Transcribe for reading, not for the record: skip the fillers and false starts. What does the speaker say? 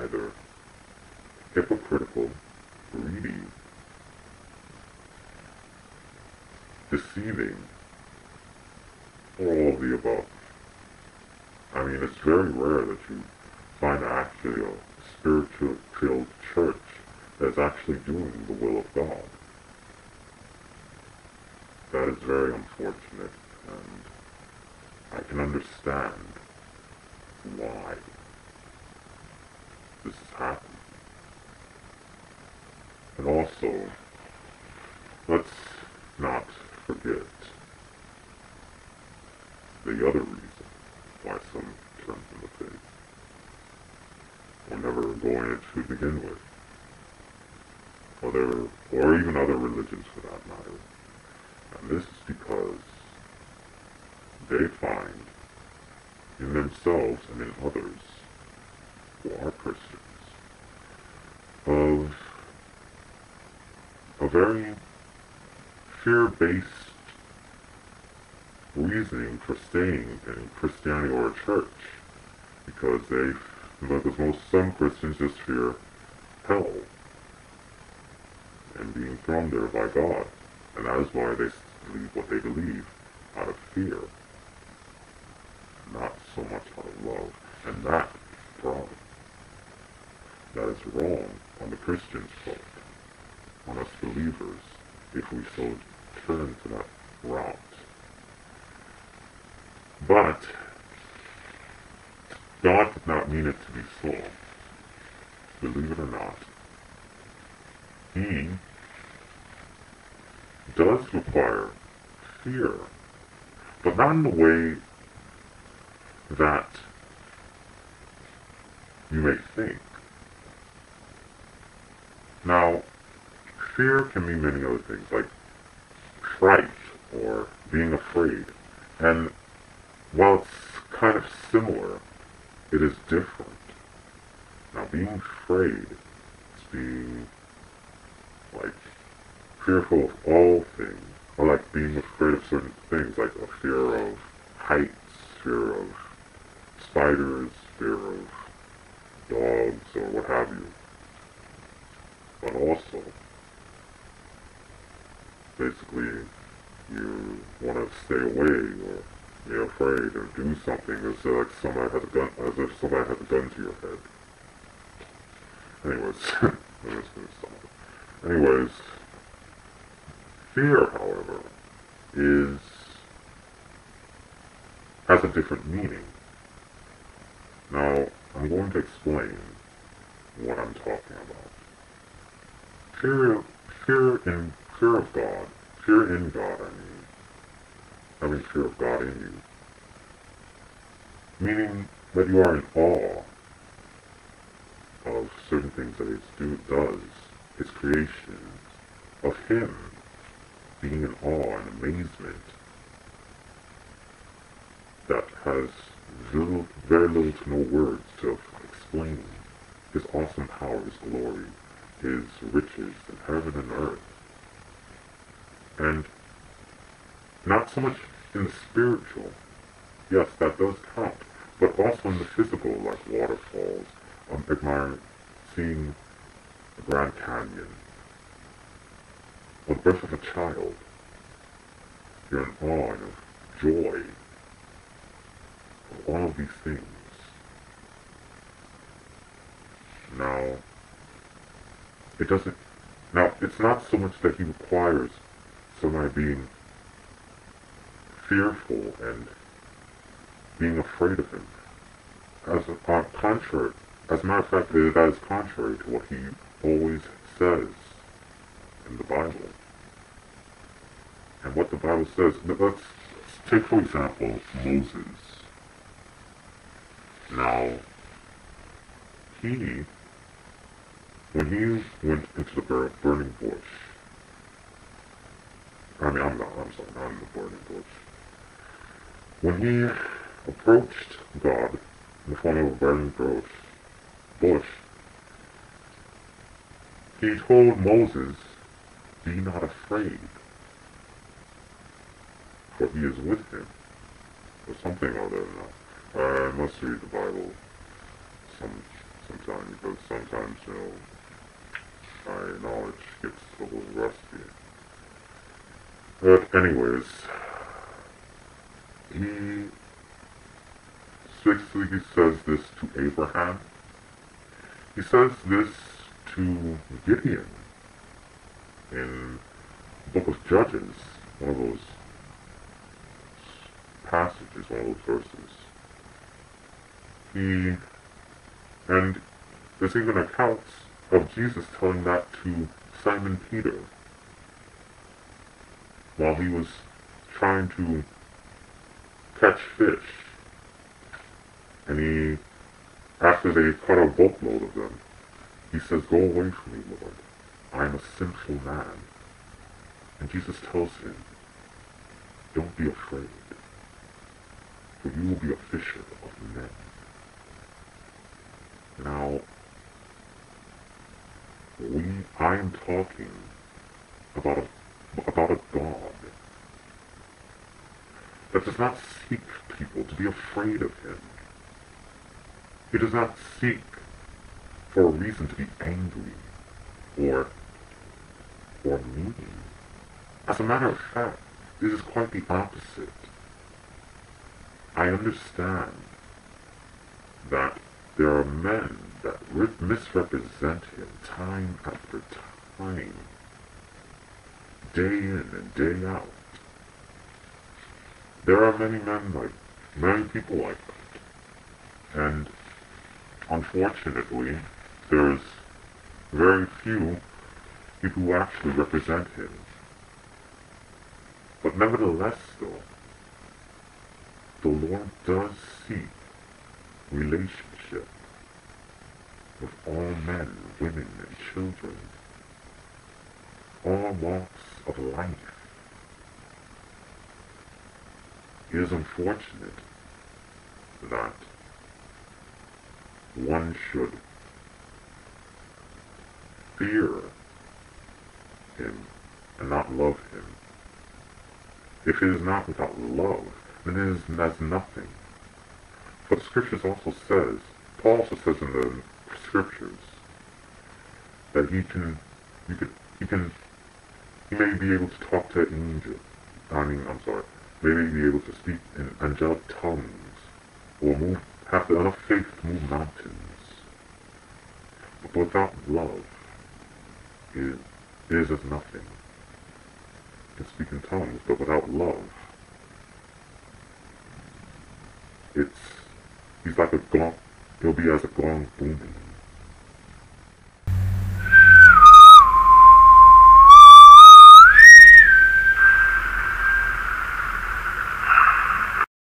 either hypocritical, greedy, deceiving, or all of the above. I mean, it's very rare that you find actually a spirit-filled church that's actually doing the will of God. That is very unfortunate, and I can understand why this has happened. And also, let's not forget the other reason why some turn from the faith, or never going it to begin with, or even other religions for that matter. And this is because they find in themselves and in others who are Christians of a very fear-based reasoning for staying in Christianity or a church, because some Christians just fear hell and being thrown there by God, and that is why they believe what they believe out of fear, not so much out of love. And that is wrong. That is wrong on the Christian's part, on us believers, if we so turn to that route. But God did not mean it to be so. Believe it or not. He does require fear, but not in the way that you may think. Now, fear can mean many other things, like fright or being afraid. And while it's kind of similar, it is different. Now, being afraid is being, like, fearful of all things, or like being afraid of certain things, like a fear of heights, fear of spiders, fear of dogs, or what have you. But also, basically, you want to stay away, or you're afraid, or do something as if somebody has a gun to your head. Anyways, I'm just gonna stop. Anyways, fear, however, has a different meaning. Now, I'm going to explain what I'm talking about. Fear of God, fear in God, having fear of God in you, meaning that you are in awe of certain things that He does, His creation, of Him, being in awe and amazement that has very little to no words to explain His awesome power, His glory, His riches in heaven and earth. And not so much in the spiritual, yes, that does count, but also in the physical, like waterfalls, admiring, seeing the Grand Canyon, or the birth of a child. You're in awe and of joy of all of these things. Now, it's not so much that He requires somebody being fearful and being afraid of Him. As a matter of fact, that is contrary to what He always says in the Bible. And what the Bible says, let's take for example Moses. Now, when he went into the burning bush, not in the burning bush. When he approached God in the form of a burning bush, He told Moses, "Be not afraid, for He is with him," or something other than that. I must read the Bible sometimes, because sometimes, my knowledge gets a little rusty. But anyways, he basically says this to Abraham. He says this to Gideon in the book of Judges, one of those passages, one of those verses. And there's even accounts of Jesus telling that to Simon Peter while he was trying to catch fish. And after they caught a boatload of them, he says, "Go away from me, Lord. I am a sinful man." And Jesus tells him, "Don't be afraid, for you will be a fisher of men." Now, I am talking about a God that does not seek people to be afraid of him. He does not seek for a reason to be angry or mean. As a matter of fact, this is quite the opposite. I understand that there are men that misrepresent him time after time, day in and day out. There are many people like that. And unfortunately, there's very few people who actually represent him. But nevertheless, though, the Lord does seek relationship with all men, women, and children, all walks of life. It is unfortunate that one should fear him and not love him. If it is not without love, then it is as nothing. But the scriptures also says, Paul also says in the scriptures, that he may be able to talk to angels. May be able to speak in angelic tongues, or have enough faith to move mountains. But without love, it is as nothing. You can speak in tongues, but without love, he's like a gong. He'll be as a gong booming.